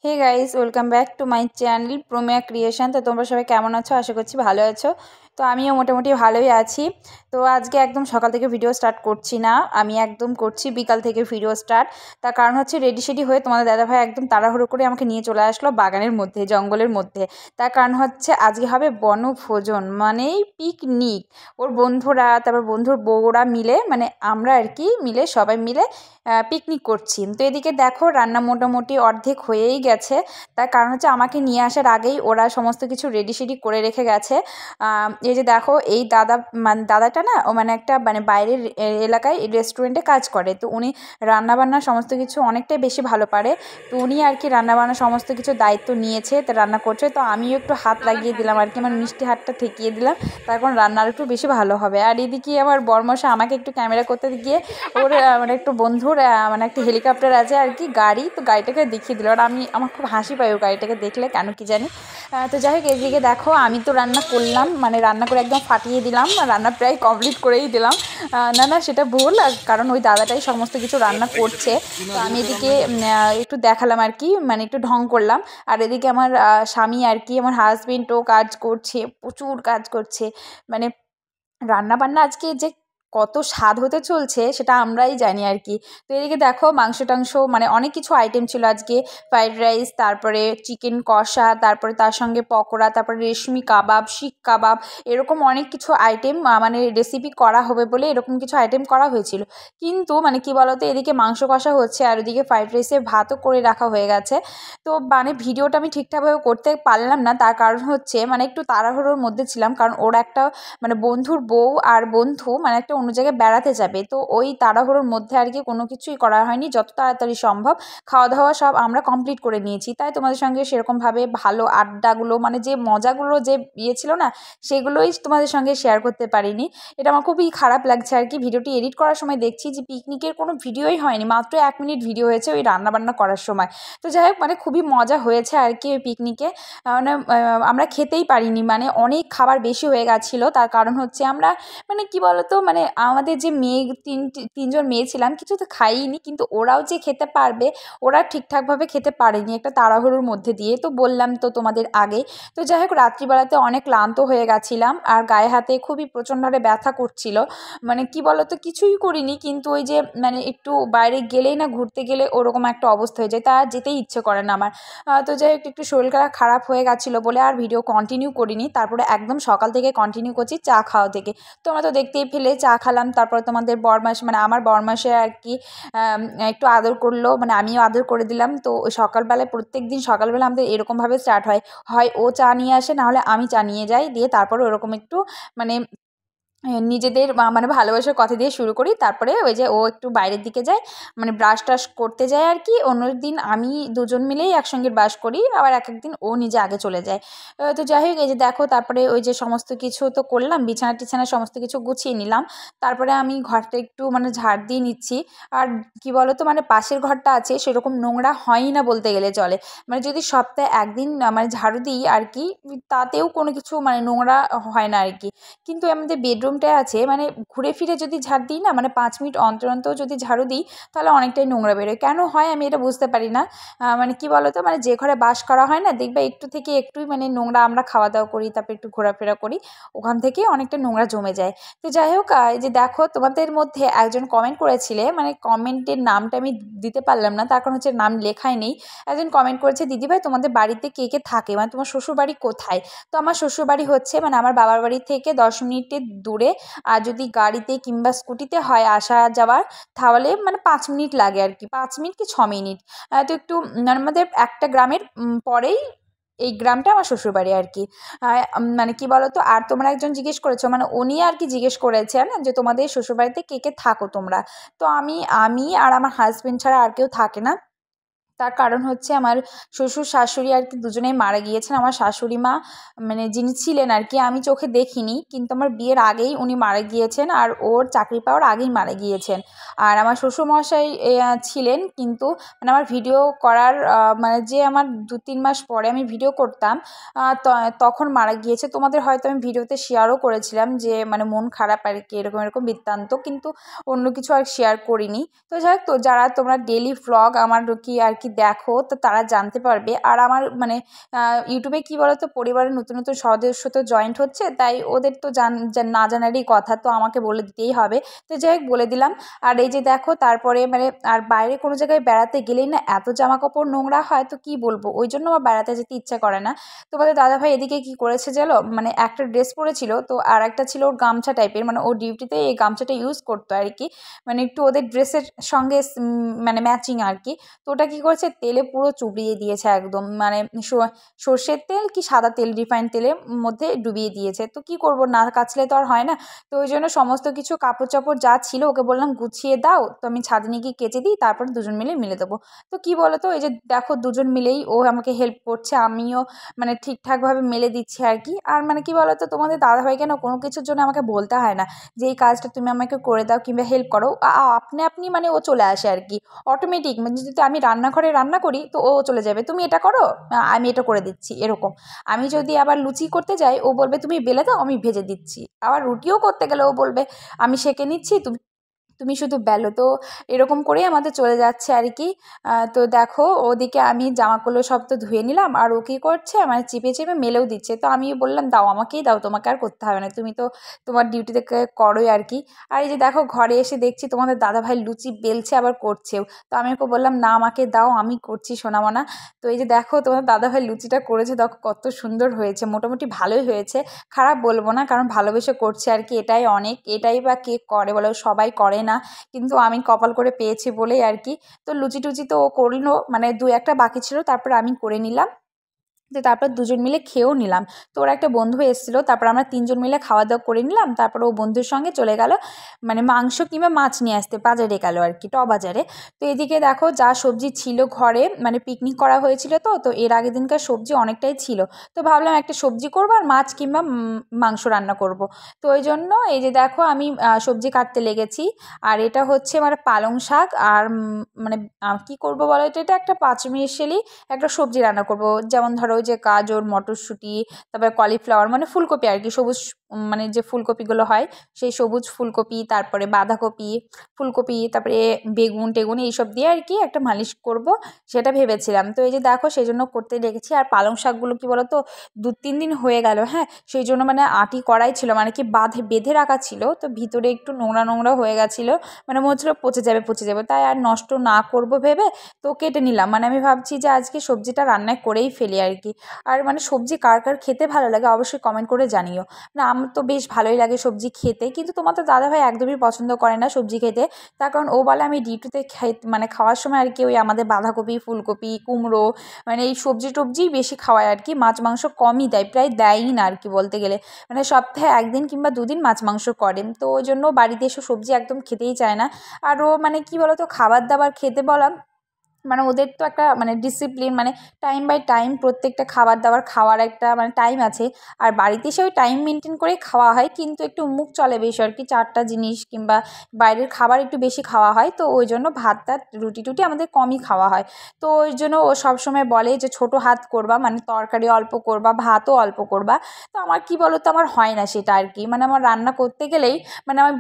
Hey guys, welcome back to my channel Prameya creation. তো তোমরা সবাই কেমন আছো? আশা করছি ভালো আছো। তো আমিও মোটামুটি ভালোই আছি। তো আজকে একদম সকাল থেকে ভিডিও স্টার্ট করছি না, আমি একদম করছি বিকাল থেকে ভিডিও স্টার্ট। তার কারণ হচ্ছে রেডি সেডি হয়ে তোমাদের দাদাভাই একদম তাড়াহুড়ো করে আমাকে নিয়ে চলে আসলো বাগানের মধ্যে, জঙ্গলের মধ্যে। তার কারণ হচ্ছে আজকে হবে বনভোজন, মানেই পিকনিক। ওর বন্ধুরা, তারপর বন্ধুর বউরা মিলে, মানে আমরা আর কি মিলে, সবাই মিলে পিকনিক করছি। তো এদিকে দেখো রান্না মোটামুটি অর্ধেক হয়েই গেছে। তার কারণ হচ্ছে আমাকে নিয়ে আসার আগেই ওরা সমস্ত কিছু রেডি সেডি করে রেখে গেছে। এই যে দেখো এই দাদাটা না, ও মানে একটা মানে বাইরের এলাকায় রেস্টুরেন্টে কাজ করে। তো উনি রান্নাবান্না সমস্ত কিছু অনেকটাই বেশি ভালো পারে। তো উনি আর কি রান্নাবান্না সমস্ত কিছু দায়িত্ব নিয়েছে, তো রান্না করছে। তো আমিও একটু হাত লাগিয়ে দিলাম আর কি, আমার মিষ্টি হাতটা ঠেকিয়ে দিলাম, তার কারণ রান্নার একটু বেশি ভালো হবে। আর এদিকে আমার বরমশা আমাকে একটু ক্যামেরা করতে গিয়ে ওর মানে একটু বন্ধুর মানে একটা হেলিকপ্টার আছে আর কি গাড়ি, তো গাড়িটাকে দেখিয়ে দিল। আর আমার খুব হাসি পায় ও গাড়িটাকে দেখলে, কেন কি জানি। তো যাই হোক, এদিকে দেখো আমি তো রান্না করলাম, মানে রান্না করে একদম ফাটিয়ে দিলাম, রান্না প্রায় কমপ্লিট করেই দিলাম। না সেটা ভুল, কারণ ওই দাদাটাই সমস্ত কিছু রান্না করছে। তো আমি এদিকে একটু দেখালাম আর কি, মানে একটু ঢং করলাম। আর এদিকে আমার স্বামী আর কি, আমার হাজবেন্ডও কাজ করছে, প্রচুর কাজ করছে। মানে রান্না বান্না আজকে যে কত স্বাদ হতে চলছে সেটা আমরাই জানি আর কি। তো এদিকে দেখো মাংস টাংস মানে অনেক কিছু আইটেম ছিল আজকে। ফ্রাইড রাইস, তারপরে চিকেন কষা, তারপরে তার সঙ্গে পকোড়া, তারপরে রেশমি কাবাব, শিক কাবাব, এরকম অনেক কিছু আইটেম মানে রেসিপি করা হবে বলে এরকম কিছু আইটেম করা হয়েছিল। কিন্তু মানে কি বলতো, এদিকে মাংস কষা হচ্ছে আর ওদিকে ফ্রাইড রাইসের ভাতও করে রাখা হয়ে গেছে। তো মানে ভিডিওটা আমি ঠিকঠাকভাবে করতে পারলাম না, তার কারণ হচ্ছে মানে একটু তাড়াহুড়োর মধ্যে ছিলাম, কারণ ওরা একটা মানে বন্ধুর বউ আর বন্ধু মানে একটা অন্য জায়গায় বেড়াতে যাবে। তো ওই তাড়াহুড়োর মধ্যে আর কি কোনো কিছুই করা হয়নি, যত তাড়াতাড়ি সম্ভব খাওয়া দাওয়া সব আমরা কমপ্লিট করে নিয়েছি। তাই তোমাদের সঙ্গে সেরকমভাবে ভালো আড্ডাগুলো, মানে যে মজাগুলো যে ছিল না, সেগুলোই তোমাদের সঙ্গে শেয়ার করতে পারিনি। এটা আমার খুবই খারাপ লাগছে আর কি। ভিডিওটি এডিট করার সময় দেখছি যে পিকনিকের কোনো ভিডিওই হয়নি, মাত্র 1 মিনিট ভিডিও হয়েছে ওই রান্নাবান্না করার সময়। তো যাই হোক, মানে খুবই মজা হয়েছে আর কি ওই পিকনিকে। মানে আমরা খেতেই পারিনি, মানে অনেক খাবার বেশি হয়ে গেছিলো। তার কারণ হচ্ছে আমরা মানে কি বলতো, মানে আমাদের যে মেয়ে তিনজন মেয়ে ছিলাম, কিছু তো খাইনি, কিন্তু ওরাও যে খেতে পারবে ওরা ঠিকঠাকভাবে খেতে পারেনি একটা তাড়াহুড়োর মধ্যে দিয়ে। তো বললাম তো তোমাদের আগে। তো যাই হোক, রাত্রিবেলাতে অনেক ক্লান্ত হয়ে গেছিলাম আর গায়ে হাতে খুবই প্রচণ্ডভাবে ব্যথা করছিল। মানে কি বলতো, কিছুই করিনি, কিন্তু ওই যে মানে একটু বাইরে গেলেই না, ঘুরতে গেলে ওরকম একটা অবস্থা হয়ে যায়, তা আর যেতেই ইচ্ছে করে না আমার। তো যাই হোক, একটু শরীর খারাপ হয়ে গেছিলো বলে আর ভিডিও কন্টিনিউ করিনি। তারপরে একদম সকাল থেকে কন্টিনিউ করছি চা খাওয়া থেকে। তোমরা তো দেখতেই পেলে চা খেলাম, তারপরে তোমাদের বরমাস মানে আমার বরমাসে আর কি একটু আদর করলো, মানে আমিও আদর করে দিলাম। তো ওই সকালবেলায় প্রত্যেক দিন সকালবেলা আমাদের এরকমভাবে স্টার্ট হয়, হয় ও চা নিয়ে আসে, নাহলে আমি চা নিয়ে যাই, দিয়ে তারপরে ওরকম একটু মানে নিজেদের মানে ভালোবাসার কথা দিয়ে শুরু করি। তারপরে ওই যে ও একটু বাইরের দিকে যায়, মানে ব্রাশ টাশ করতে যায় আর কি। অন্য দিন আমি দুজন মিলেই একসঙ্গে ব্রাশ করি, আবার এক একদিন ও নিজে আগে চলে যায়। তো যাই হোক, এই যে দেখো তারপরে ওই যে সমস্ত কিছু তো করলাম, বিছানা টিছানা সমস্ত কিছু গুছিয়ে নিলাম। তারপরে আমি ঘরটা একটু মানে ঝাড় দিয়ে নিচ্ছি। আর কি বলো তো, মানে পাশের ঘরটা আছে সেরকম নোংরা হয়ই না বলতে গেলে চলে। মানে যদি সপ্তাহে একদিন মানে ঝাড়ু দিই আর কি, তাতেও কোনো কিছু মানে নোংরা হয় না আর কি। কিন্তু আমাদের বেডরুমটায় আছে, মানে ঘুরে ফিরে যদি ঝাড় দিই না, মানে 5 মিনিট অন্তর অন্তর যদি ঝাড়ু দিই, তাহলে অনেকটাই নোংরা বেরোয়। কেন হয় আমি এটা বুঝতে পারি না। মানে কি বলো তো, মানে যে ঘরে বাস করা হয় না, দেখবে একটু থেকে একটুই মানে নোংরা, আমরা খাওয়া দাওয়া করি, তারপর একটু ঘোরাফেরা করি, ওখান থেকে অনেকটা নোংরা জমে যায়। তো যাই হোক, এই যে দেখো তোমাদের মধ্যে একজন কমেন্ট করেছিলে, মানে কমেন্টের নামটা আমি দিতে পারলাম না, তার কারণ হচ্ছে নাম লেখাই নেই। একজন কমেন্ট করেছে, দিদিভাই তোমাদের বাড়িতে কে কে থাকে, মানে তোমার শ্বশুরবাড়ি কোথায়? তো আমার শ্বশুরবাড়ি হচ্ছে মানে আমার বাবার বাড়ি থেকে 10 মিনিটের দূরে। আর যদি গাড়িতে কিংবা স্কুটিতে হয় আসা যাওয়ার, তাহলে মানে 5 মিনিট লাগে আর কি, 5 মিনিট কি 6 মিনিট। তো একটু আমাদের একটা গ্রামের পরেই এই গ্রামটা আমার শ্বশুরবাড়ি আর কি। মানে কি বলতো, আর তোমরা একজন জিজ্ঞেস করেছো, মানে উনি আর কি জিজ্ঞেস করেছেন যে তোমাদের শ্বশুরবাড়িতে কে কে থাকো তোমরা। তো আমি আর আমার হাজবেন্ড ছাড়া আর কেউ থাকে না। তার কারণ হচ্ছে আমার শ্বশুর শাশুড়ি আর কি দুজনেই মারা গিয়েছেন। আমার শাশুড়ি মা মানে যিনি ছিলেন আর কি আমি চোখে দেখিনি, কিন্তু আমার বিয়ের আগেই উনি মারা গিয়েছেন আর ওর চাকরি পাওয়ার আগেই মারা গিয়েছেন। আর আমার শ্বশুরমশাই ছিলেন, কিন্তু মানে আমার ভিডিও করার মানে যে আমার 2-3 মাস পরে আমি ভিডিও করতাম তখন মারা গিয়েছে। তোমাদের হয়তো আমি ভিডিওতে শেয়ারও করেছিলাম যে মানে মন খারাপ আর কি এরকম এরকম বৃত্তান্ত, কিন্তু অন্য কিছু আর শেয়ার করিনি। তো যাই হোক, তো যারা তোমরা ডেলি ভ্লগ আমার কি আর কি দেখো তো তারা জানতে পারবে। আর আমার মানে ইউটিউবে কি বলো তো, পরিবারের নতুন নতুন সদস্য তো জয়েন্ট হচ্ছে, তাই ওদের তো না জানারই কথা, তো আমাকে বলে দিতেই হবে। তো যাই হোক বলে দিলাম। আর এই যে দেখো তারপরে মানে আর বাইরে কোনো জায়গায় বেড়াতে গেলেই না এত জামা কাপড় নোংরা হয়, তো কি বলবো, ওই জন্য আমার বেড়াতে যেতে ইচ্ছা করে না। তোমাদের দাদাভাই এদিকে কি করেছে জানো, মানে একটা ড্রেস পরেছিল, তো আর একটা ছিল ওর গামছা টাইপের, মানে ওর ডিউটিতে এই গামছাটা ইউজ করতো আর কি, মানে একটু ওদের ড্রেসের সঙ্গে মানে ম্যাচিং আর কি। তো ওটা কী করেছে, তেলে পুরো চুবিয়ে দিয়েছে একদম, মানে সর্ষের তেল কি সাদা তেল, রিফাইন্ড তেলের মধ্যে ডুবিয়ে দিয়েছে। তো কি করব, না কাচলে তো আর হয় না। তো ওই জন্য সমস্ত কিছু কাপড় চাপড় যা ছিল ওকে বললাম গুছিয়ে দাও, তো আমি ছাদে নিয়ে গিয়ে কেচে দিই, তারপর দুজন মিলে মিলে দেবো। তো কি বলো তো, এই যে দেখো দুজন মিলেই ও আমাকে হেল্প করছে, আমিও মানে ঠিকঠাকভাবে মেলে দিচ্ছি আর কি। আর মানে কি বলো তো, তোমাদের দাদাভাই কেন কোনো কিছুর জন্য আমাকে বলতে হয় না যে এই কাজটা তুমি আমাকে করে দাও কিংবা হেল্প করো, আপনি মানে ও চলে আসে আর কি অটোমেটিক। মানে যদি আমি রান্নাঘরে রান্না করি তো ও চলে যাবে, তুমি এটা করো, আমি এটা করে দিচ্ছি, এরকম। আমি যদি আবার লুচি করতে যাই ও বলবে তুমি বেলে দাও আমি ভেজে দিচ্ছি। আবার রুটিও করতে গেলে ও বলবে আমি সেঁকে নিচ্ছি, তুমি তুমি শুধু বেলো। তো এরকম করেই আমাদের চলে যাচ্ছে আর কি। তো দেখো ওদিকে আমি জামাগুলো সব তো ধুয়ে নিলাম, আর ও কী করছে মানে চিপে চিপে মেলেও দিচ্ছে। তো আমি বললাম দাও আমাকেই দাও, তোমাকে আর করতে হবে না, তুমি তো তোমার ডিউটি থেকে করোই আর কি। আর এই যে দেখো ঘরে এসে দেখছি তোমাদের দাদাভাই লুচি বেলছে আবার করছেও। তো আমি ওকে বললাম না আমাকে দাও আমি করছি সোনামনা। তো এই যে দেখো তোমার দাদাভাই লুচিটা করেছে, দেখো কত সুন্দর হয়েছে, মোটামুটি ভালোই হয়েছে, খারাপ বলবো না, কারণ ভালোবেসে করছে আর কি, এটাই অনেক। এটাই বা কে করে বলো, সবাই করে না, কিন্তু আমি কপাল করে পেয়েছি বলেই আর কি। তো লুচি টুচি তো ও করলো, মানে 2-1টা বাকি ছিল, তারপর আমি করে নিলাম। তো তারপর দুজন মিলে খেয়েও নিলাম। তো ওর একটা বন্ধু এসেছিলো, তারপর আমরা 3জন মিলে খাওয়া দাওয়া করে নিলাম। তারপর ও বন্ধুর সঙ্গে চলে গেল মানে মাংস কিংবা মাছ নিয়ে আসতে, বাজারে গেল আর কি, বাজারে। তো এদিকে দেখো যা সবজি ছিল ঘরে, মানে পিকনিক করা হয়েছিল, তো এর আগের দিনকার সবজি অনেকটাই ছিল। তো ভাবলাম একটা সবজি করবো আর মাছ কিংবা মাংস রান্না করব। তো ওই জন্য এই যে দেখো আমি সবজি কাটতে লেগেছি। আর এটা হচ্ছে মানে পালং শাক আর মানে কি করব বলো, এটা একটা 5 মিশালি একটা সবজি রান্না করব, যেমন ধরো ওই যে গাজর, মটরশুঁটি, তারপরে কলিফ্লাওয়ার মানে ফুলকপি আর কি, সবুজ মানে যে ফুলকপিগুলো হয় সেই সবুজ ফুলকপি, তারপরে বাঁধাকপি, ফুলকপি, তারপরে বেগুন টেগুন এইসব দিয়ে আর কি একটা মালিশ করব, সেটা ভেবেছিলাম। তো এই যে দেখো সেই জন্য করতে লেগেছি। আর পালং শাকগুলো কি বলো তো 2-3 দিন হয়ে গেল, হ্যাঁ, সেই জন্য মানে আটি করাই ছিল, মানে কি বেঁধে রাখা ছিল, তো ভিতরে একটু নোংরা নোংরা হয়ে গেছিলো, মানে মনে হচ্ছিলো পচে যাবে, তাই আর নষ্ট না করব ভেবে তো কেটে নিলাম। মানে আমি ভাবছি যে আজকে সবজিটা রান্না করেই ফেলি আর কি। আর মানে সবজি কার কার খেতে ভালো লাগে অবশ্যই কমেন্ট করে জানিও। না আমার তো বেশ ভালোই লাগে সবজি খেতে, কিন্তু তোমার তো দাদাভাই একদমই পছন্দ করে না সবজি খেতে। তার কারণ ও বলে আমি ডিউটিতে মানে খাওয়ার সময় আর কি ওই আমাদের বাঁধাকপি, ফুলকপি, কুমড়ো, মানে এই সবজি টবজিই বেশি খাওয়ায় আর কি, মাছ মাংস কমই দেয়, প্রায় দেয়ই না আর কি বলতে গেলে। মানে সপ্তাহে 1 দিন কিংবা 2 দিন মাছ মাংস করেন, তো ওই জন্য বাড়িতে এসে সবজি একদম খেতেই চায় না। আর ও মানে কি বলতো খাবার দাবার খেতে বলা মানে ওদের তো একটা মানে ডিসিপ্লিন, মানে টাইম বাই টাইম প্রত্যেকটা খাবার দাবার খাওয়ার একটা মানে টাইম আছে। আর বাড়িতে এসে ওই টাইম মেনটেন করেই খাওয়া হয়, কিন্তু একটু মুখ চলে বেশি আর কি, 4টা জিনিস কিংবা বাইরের খাবার একটু বেশি খাওয়া হয়, তো ওই জন্য ভাত টাত রুটি টুটি আমাদের কমই খাওয়া হয়। তো ওই জন্য ও সবসময় বলে যে ছোটো হাত করবা, মানে তরকারি অল্প করবা, ভাতও অল্প করবা। তো আমার কি বলো তো আমার হয় না সেটা আর কি, মানে আমার রান্না করতে গেলেই মানে আমার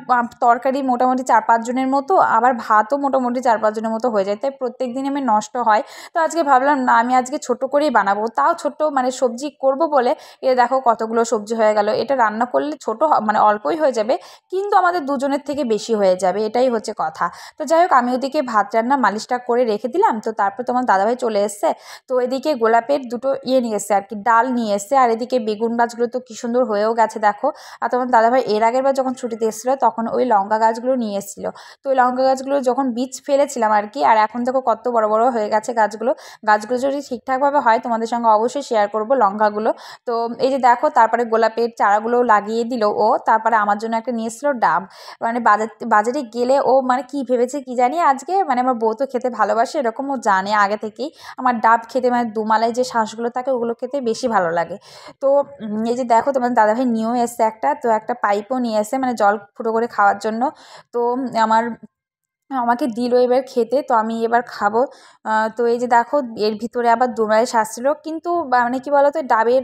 তরকারি মোটামুটি 4-5 জনের মতো, আবার ভাতও মোটামুটি 4-5 জনের মতো হয়ে যায়, তাই প্রত্যেক দিন আমি নষ্ট হয়। তো আজকে ভাবলাম না আমি আজকে ছোট করেই বানাবো, তাও ছোট মানে সবজি করব বলে এ দেখো কতগুলো সবজি হয়ে গেল। এটা রান্না করলে ছোট মানে অল্পই হয়ে যাবে, কিন্তু আমাদের দুজনের থেকে বেশি হয়ে যাবে, এটাই হচ্ছে কথা। তো যাই হোক আমি ওদিকে ভাত রান্না মালিশটা করে রেখে দিলাম। তো তারপর তোমার দাদাভাই চলে এসছে, তো এদিকে গোলাপের দুটো নিয়ে এসছে আর কি, ডাল নিয়ে এসছে। আর এদিকে বেগুন গাছগুলো তো কি সুন্দর হয়েও গেছে দেখো। আর তোমার দাদাভাই এর আগের বার যখন ছুটিতে এসেছিলো তখন ওই লঙ্কা গাছগুলো নিয়ে এসেছিলো। তো ওই লঙ্কা গাছগুলো যখন বীজ ফেলেছিলাম আর কি, আর এখন দেখো কত বড় বড় বড় হয়ে গেছে গাছগুলো যদি ঠিকঠাকভাবে হয় তোমাদের সঙ্গে অবশ্যই শেয়ার করব লঙ্কাগুলো। তো এই যে দেখো তারপরে গোলাপের চারাগুলো লাগিয়ে দিল ও। তারপরে আমার জন্য একটা নিয়ে এসেছিলো ডাব। মানে বাজারে গেলে ও মানে কি ভেবেছে কি জানি আজকে, মানে আমার বউ তো খেতে ভালোবাসে এরকম ও জানে আগে থেকেই আমার ডাব খেতে, মানে দুমালায় যে শাঁসগুলো থাকে ওগুলো খেতে বেশি ভালো লাগে। তো এই যে দেখো তোমার দাদাভাই নিয়েও এসছে একটা, তো একটা পাইপও নিয়ে এসে মানে জল ফুটো করে খাওয়ার জন্য। তো আমাকে দিল এবার খেতে, তো আমি এবার খাবো। তো এই যে দেখো এর ভিতরে আবার দুমারে শ্বাস ছিল, কিন্তু মানে কি বলতো ডাবের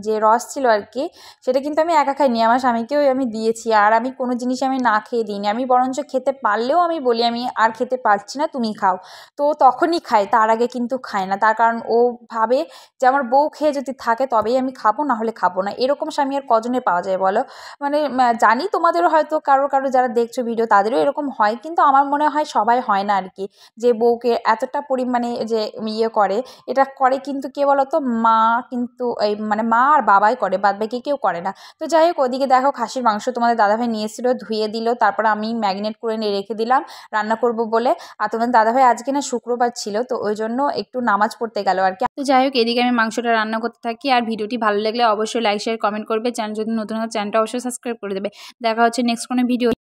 যে রস ছিল আর কি, সেটা কিন্তু আমি একা খাইনি, আমার স্বামীকেও আমি দিয়েছি। আর আমি কোনো জিনিস আমি না খেয়ে দিইনি, আমি বরঞ্চ খেতে পারলেও আমি বলি আমি আর খেতে পারছি না তুমি খাও। তো তখনই খাই, তার আগে কিন্তু খায় না। তার কারণ ও ভাবে যে আমার বউ খেয়ে যদি থাকে তবেই আমি খাবো, না হলে খাবো না। এরকম স্বামী আর কজনে পাওয়া যায় বলো। মানে জানি তোমাদেরও হয়তো কারো যারা দেখছো ভিডিও তাদেরও এরকম হয়, কিন্তু আমার মনে হয় সবাই হয় না আর কি, যে বউকে এতটা পরিমাণে যে ইয়ে করে। এটা করে কিন্তু কে বলো তো, মা কিন্তু এই মানে মা আর বাবাই করে, বাদ বাকি কেউ করে না। তো যাই হোক ওদিকে দেখো খাসির মাংস তোমাদের দাদাভাই নিয়ে এসেছিলো, ধুয়ে দিল, তারপর আমি ম্যারিনেট করে নিয়ে রেখে দিলাম রান্না করব বলে। আর তোমাদের দাদাভাই আজকে না শুক্রবার ছিল, তো ওই জন্য একটু নামাজ পড়তে গেল আর কি। তো যাই হোক এদিকে আমি মাংসটা রান্না করতে থাকি। আর ভিডিওটি ভালো লাগলে অবশ্যই লাইক শেয়ার কমেন্ট করবে, চ্যানেল যদি নতুন হয় চ্যানেলটা অবশ্যই সাবস্ক্রাইব করে দেবে। দেখা হচ্ছে নেক্সট কোনো ভিডিও।